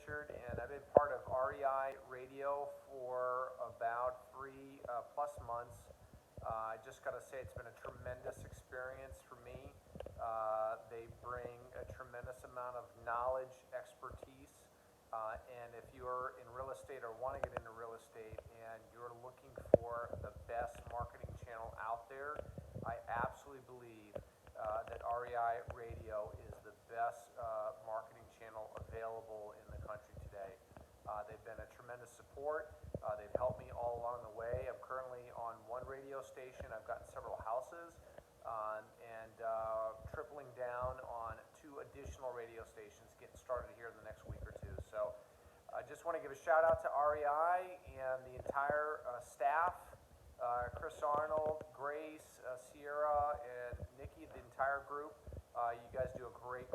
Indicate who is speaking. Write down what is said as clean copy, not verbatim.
Speaker 1: Richard, and I've been part of REI Radio for about 3+ months. I just got to say it's been a tremendous experience for me. They bring a tremendous amount of knowledge, expertise, and if you're in real estate or want to get into real estate and you're looking for the best marketing channel out there, I absolutely believe that REI Radio is the best marketing channel available in the country today. They've been a tremendous support. They've helped me all along the way. I'm currently on one radio station. I've gotten several houses and tripling down on 2 additional radio stations getting started here in the next week or two. So I just want to give a shout out to REI and the entire staff, Chris Arnold, Grace, Sierra, and Nikki, the entire group. You guys do a great